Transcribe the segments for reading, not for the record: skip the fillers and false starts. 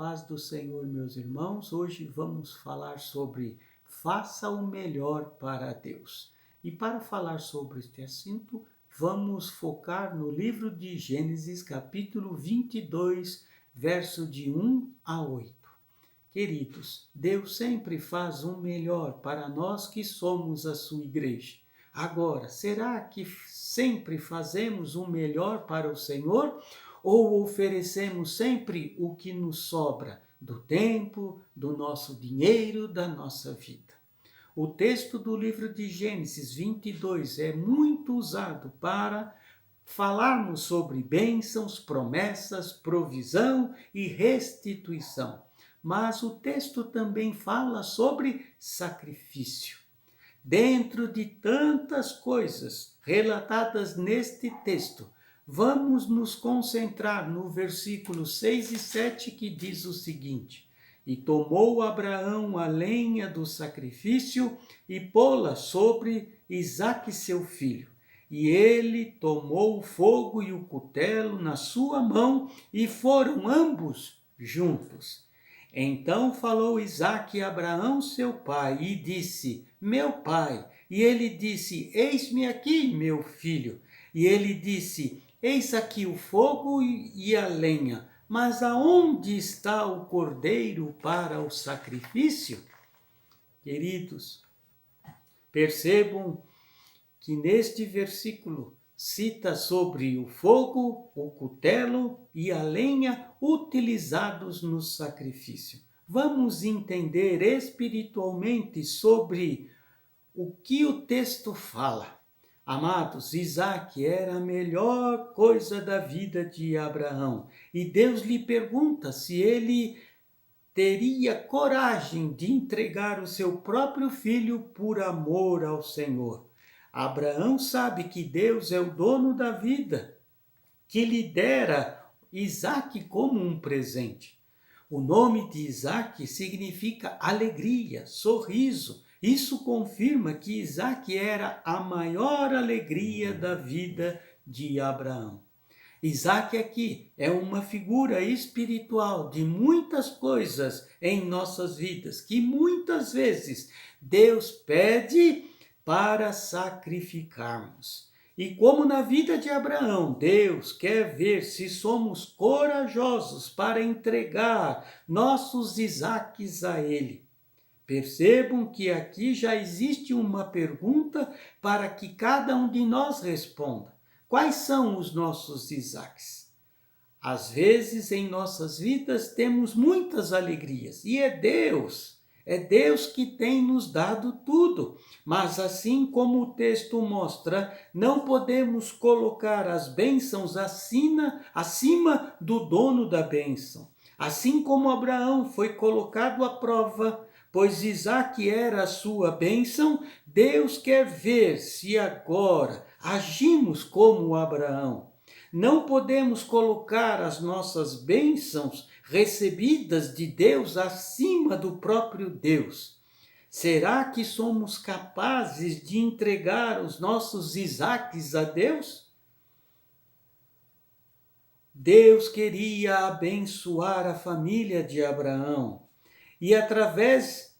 paz do Senhor, meus irmãos. Hoje vamos falar sobre faça o melhor para Deus. E para falar sobre este assunto, vamos focar no livro de Gênesis, capítulo 22, verso de 1 a 8. Queridos, Deus sempre faz o melhor para nós que somos a sua igreja. Agora, será que sempre fazemos o melhor para o Senhor? Ou oferecemos sempre o que nos sobra do tempo, do nosso dinheiro, da nossa vida? O texto do livro de Gênesis 22 é muito usado para falarmos sobre bênçãos, promessas, provisão e restituição. Mas o texto também fala sobre sacrifício. Dentro de tantas coisas relatadas neste texto, vamos nos concentrar no versículo 6 e 7 que diz o seguinte: E tomou Abraão a lenha do sacrifício e pô-la sobre Isaque seu filho. E ele tomou o fogo e o cutelo na sua mão e foram ambos juntos. Então falou Isaque a Abraão seu pai e disse: Meu pai. E ele disse: Eis-me aqui, meu filho. E ele disse: Eis aqui o fogo e a lenha, mas aonde está o cordeiro para o sacrifício? Queridos, percebam que neste versículo cita sobre o fogo, o cutelo e a lenha utilizados no sacrifício. Vamos entender espiritualmente sobre o que o texto fala. Amados, Isaque era a melhor coisa da vida de Abraão. E Deus lhe pergunta se ele teria coragem de entregar o seu próprio filho por amor ao Senhor. Abraão sabe que Deus é o dono da vida, que lhe dera Isaque como um presente. O nome de Isaque significa alegria, sorriso. Isso confirma que Isaque era a maior alegria da vida de Abraão. Isaque aqui é uma figura espiritual de muitas coisas em nossas vidas, que muitas vezes Deus pede para sacrificarmos. E como na vida de Abraão, Deus quer ver se somos corajosos para entregar nossos Isaques a Ele. Percebam que aqui já existe uma pergunta para que cada um de nós responda. Quais são os nossos Isaques? Às vezes em nossas vidas temos muitas alegrias e é Deus que tem nos dado tudo. Mas assim como o texto mostra, não podemos colocar as bênçãos acima do dono da bênção. Assim como Abraão foi colocado à prova, pois Isaque era a sua bênção, Deus quer ver se agora agimos como Abraão. Não podemos colocar as nossas bênçãos recebidas de Deus acima do próprio Deus. Será que somos capazes de entregar os nossos Isaques a Deus? Deus queria abençoar a família de Abraão e através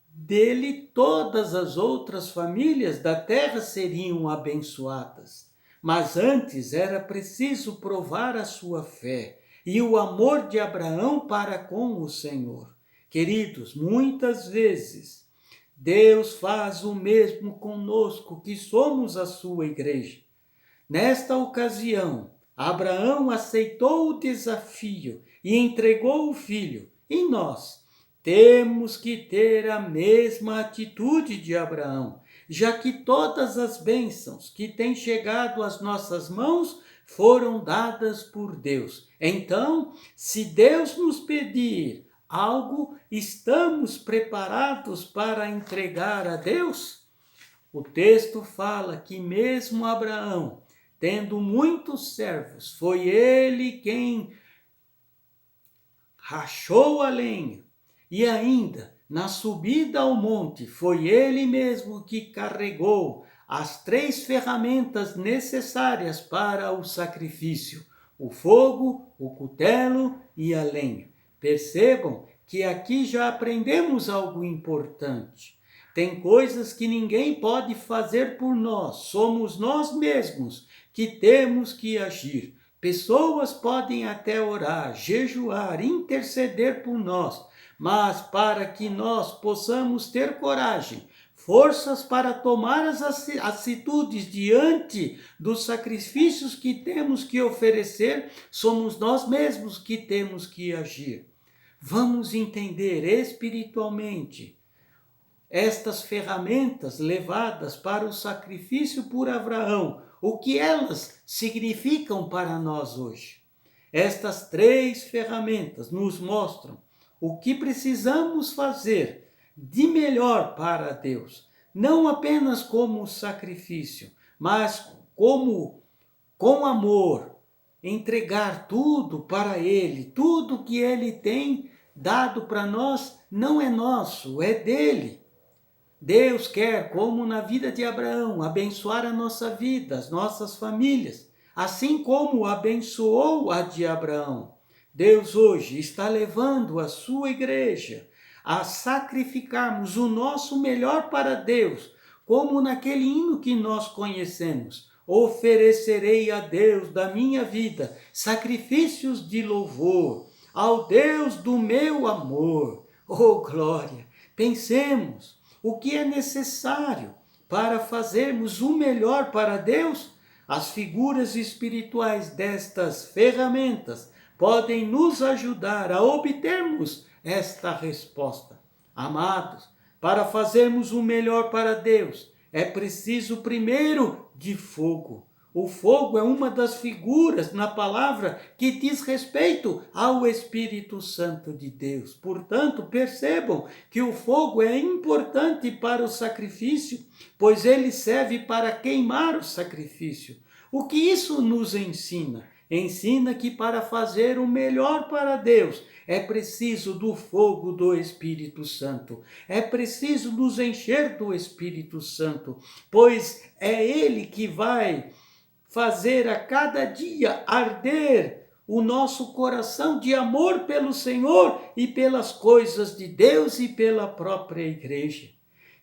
dele todas as outras famílias da terra seriam abençoadas. Mas antes era preciso provar a sua fé e o amor de Abraão para com o Senhor. Queridos, muitas vezes Deus faz o mesmo conosco, que somos a sua igreja. Nesta ocasião, Abraão aceitou o desafio e entregou o filho. E nós temos que ter a mesma atitude de Abraão, já que todas as bênçãos que têm chegado às nossas mãos foram dadas por Deus. Então, se Deus nos pedir algo, estamos preparados para entregar a Deus? O texto fala que mesmo Abraão, tendo muitos servos, foi ele quem rachou a lenha. E ainda, na subida ao monte, foi ele mesmo que carregou as 3 ferramentas necessárias para o sacrifício: o fogo, o cutelo e a lenha. Percebam que aqui já aprendemos algo importante. Tem coisas que ninguém pode fazer por nós, somos nós mesmos que temos que agir. Pessoas podem até orar, jejuar, interceder por nós, mas para que nós possamos ter coragem, forças para tomar as atitudes diante dos sacrifícios que temos que oferecer, somos nós mesmos que temos que agir. Vamos entender espiritualmente estas ferramentas levadas para o sacrifício por Abraão, o que elas significam para nós hoje. Estas 3 ferramentas nos mostram o que precisamos fazer de melhor para Deus, não apenas como sacrifício, mas como com amor, entregar tudo para Ele, tudo que Ele tem dado para nós não é nosso, é dele. Deus quer, como na vida de Abraão, abençoar a nossa vida, as nossas famílias, assim como abençoou a de Abraão. Deus hoje está levando a sua igreja a sacrificarmos o nosso melhor para Deus, como naquele hino que nós conhecemos. Oferecerei a Deus da minha vida sacrifícios de louvor, ao Deus do meu amor. Oh, glória! Pensemos. O que é necessário para fazermos o melhor para Deus? As figuras espirituais destas ferramentas podem nos ajudar a obtermos esta resposta. Amados, para fazermos o melhor para Deus, é preciso primeiro de fogo. O fogo é uma das figuras na palavra que diz respeito ao Espírito Santo de Deus. Portanto, percebam que o fogo é importante para o sacrifício, pois ele serve para queimar o sacrifício. O que isso nos ensina? Ensina que para fazer o melhor para Deus, é preciso do fogo do Espírito Santo. É preciso nos encher do Espírito Santo, pois é ele que vai fazer a cada dia arder o nosso coração de amor pelo Senhor e pelas coisas de Deus e pela própria igreja.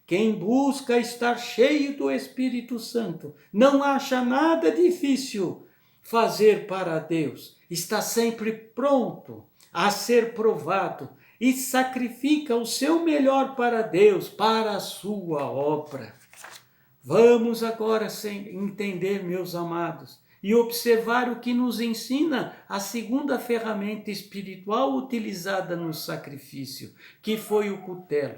Quem busca estar cheio do Espírito Santo não acha nada difícil fazer para Deus. Está sempre pronto a ser provado e sacrifica o seu melhor para Deus, para a sua obra. Vamos agora entender, meus amados, e observar o que nos ensina a segunda ferramenta espiritual utilizada no sacrifício, que foi o cutelo.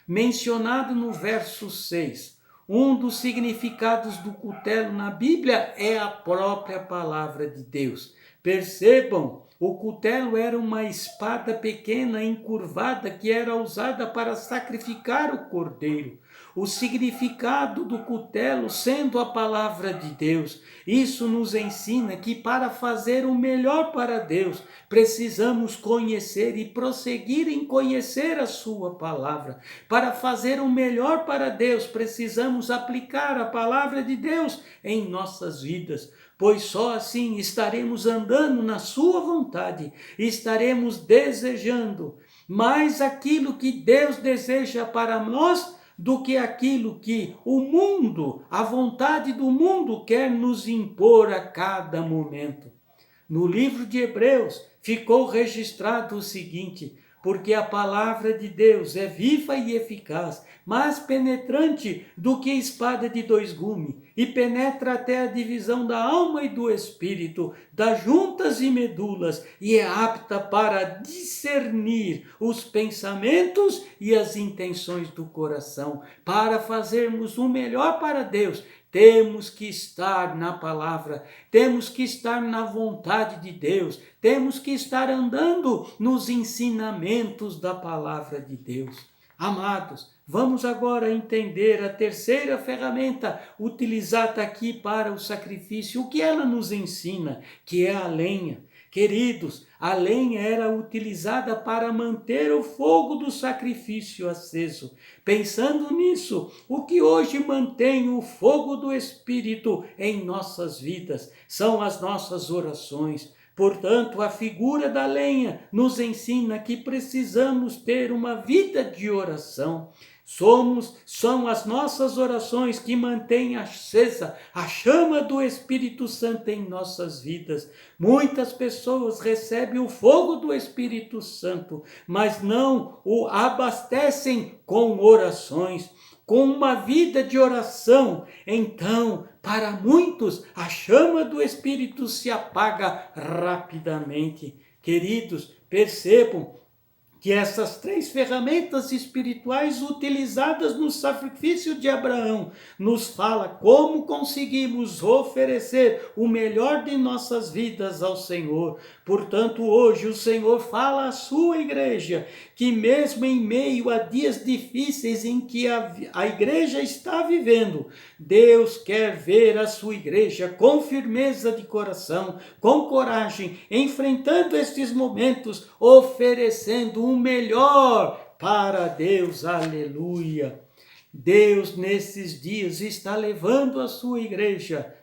Mencionado no verso 6, um dos significados do cutelo na Bíblia é a própria palavra de Deus. Percebam, o cutelo era uma espada pequena encurvada que era usada para sacrificar o cordeiro. O significado do cutelo sendo a palavra de Deus. Isso nos ensina que para fazer o melhor para Deus, precisamos conhecer e prosseguir em conhecer a sua palavra. Para fazer o melhor para Deus, precisamos aplicar a palavra de Deus em nossas vidas, pois só assim estaremos andando na sua vontade, estaremos desejando mais aquilo que Deus deseja para nós do que aquilo que o mundo, a vontade do mundo quer nos impor a cada momento. No livro de Hebreus ficou registrado o seguinte: porque a palavra de Deus é viva e eficaz, mais penetrante do que espada de 2 gumes, e penetra até a divisão da alma e do espírito, das juntas e medulas, e é apta para discernir os pensamentos e as intenções do coração. Para fazermos o melhor para Deus, temos que estar na palavra, temos que estar na vontade de Deus, temos que estar andando nos ensinamentos da palavra de Deus. Amados, vamos agora entender a terceira ferramenta utilizada aqui para o sacrifício, o que ela nos ensina, que é a lenha. Queridos, a lenha era utilizada para manter o fogo do sacrifício aceso. Pensando nisso, o que hoje mantém o fogo do Espírito em nossas vidas são as nossas orações. Portanto, a figura da lenha nos ensina que precisamos ter uma vida de oração. São as nossas orações que mantêm acesa a chama do Espírito Santo em nossas vidas. Muitas pessoas recebem o fogo do Espírito Santo, mas não o abastecem com orações, com uma vida de oração. Então, para muitos, a chama do Espírito se apaga rapidamente. Queridos, percebam que essas três ferramentas espirituais utilizadas no sacrifício de Abraão nos fala como conseguimos oferecer o melhor de nossas vidas ao Senhor. Portanto, hoje o Senhor fala à sua igreja que mesmo em meio a dias difíceis em que a igreja está vivendo, Deus quer ver a sua igreja com firmeza de coração, com coragem, enfrentando estes momentos, oferecendo o melhor para Deus. Aleluia! Deus nesses dias está levando a sua igreja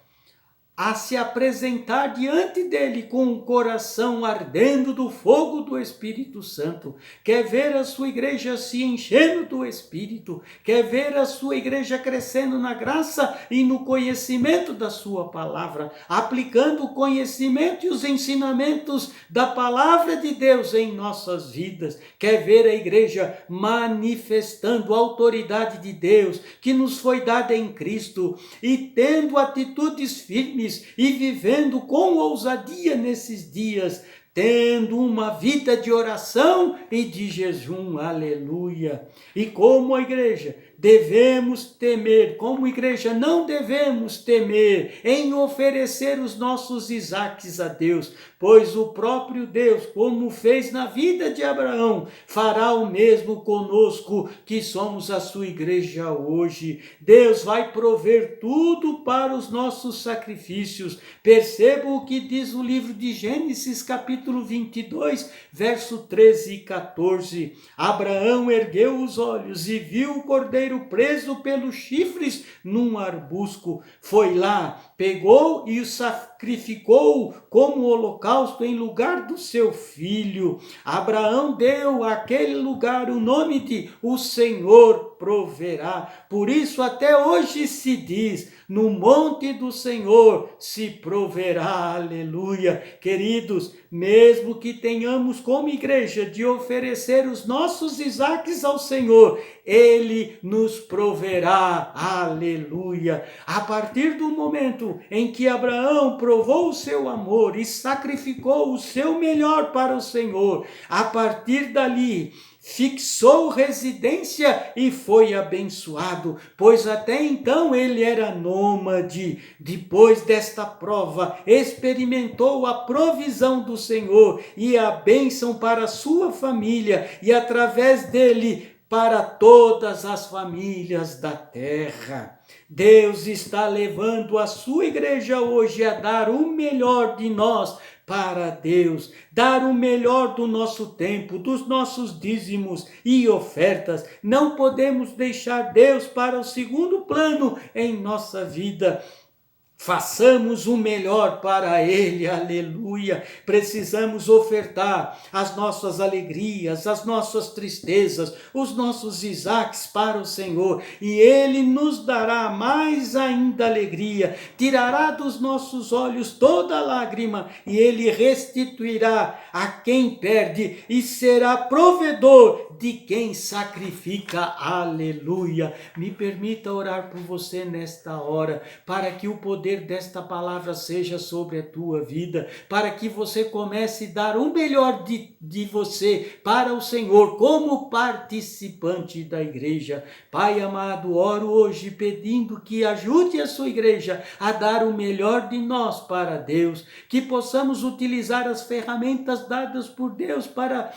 a se apresentar diante dele com um coração ardendo do fogo do Espírito Santo. Quer ver a sua igreja se enchendo do Espírito, quer ver a sua igreja crescendo na graça e no conhecimento da sua palavra, aplicando o conhecimento e os ensinamentos da palavra de Deus em nossas vidas. Quer ver a igreja manifestando a autoridade de Deus que nos foi dada em Cristo e tendo atitudes firmes e vivendo com ousadia nesses dias, tendo uma vida de oração e de jejum. Aleluia! E como a igreja devemos temer, como igreja não devemos temer em oferecer os nossos Isaques a Deus, pois o próprio Deus, como fez na vida de Abraão, fará o mesmo conosco que somos a sua igreja hoje. Deus vai prover tudo para os nossos sacrifícios. Perceba o que diz o livro de Gênesis, capítulo 22, verso 13 e 14. Abraão ergueu os olhos e viu o cordeiro preso pelos chifres num arbusto. Foi lá, pegou e o sacrificou como holocausto em lugar do seu filho. Abraão deu àquele lugar o nome de o Senhor proverá. Por isso até hoje se diz: no monte do Senhor se proverá. Aleluia! Queridos, mesmo que tenhamos como igreja de oferecer os nossos Isaques ao Senhor, Ele nos proverá. Aleluia! A partir do momento em que Abraão provou o seu amor e sacrificou o seu melhor para o Senhor, a partir dali fixou residência e foi abençoado, pois até então ele era nômade. Depois desta prova, experimentou a provisão do Senhor e a bênção para a sua família e através dele para todas as famílias da terra. Deus está levando a sua igreja hoje a dar o melhor de nós para Deus, dar o melhor do nosso tempo, dos nossos dízimos e ofertas. Não podemos deixar Deus para o segundo plano em nossa vida. Façamos o melhor para Ele, aleluia. Precisamos ofertar as nossas alegrias, as nossas tristezas, os nossos Isaques para o Senhor, e Ele nos dará mais ainda alegria, tirará dos nossos olhos toda lágrima, e Ele restituirá a quem perde, e será provedor de quem sacrifica, aleluia. Me permita orar por você nesta hora, para que o poder desta palavra seja sobre a tua vida, para que você comece a dar o melhor de você para o Senhor, como participante da igreja. Pai amado, oro hoje pedindo que ajude a sua igreja a dar o melhor de nós para Deus, que possamos utilizar as ferramentas dadas por Deus para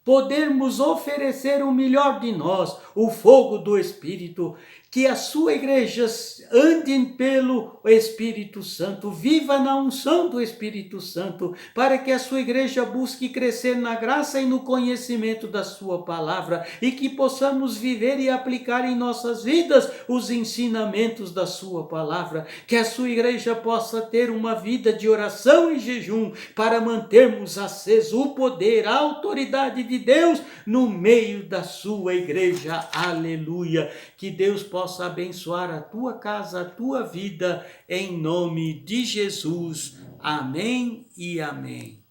podermos oferecer o melhor de nós, o fogo do Espírito, que a sua igreja ande pelo Espírito Santo, viva na unção do Espírito Santo, para que a sua igreja busque crescer na graça e no conhecimento da sua palavra, e que possamos viver e aplicar em nossas vidas os ensinamentos da sua palavra, que a sua igreja possa ter uma vida de oração e jejum, para mantermos aceso o poder, a autoridade de Deus no meio da sua igreja. Aleluia! Que Deus possa abençoar a tua casa, a tua vida, em nome de Jesus. Amém e amém.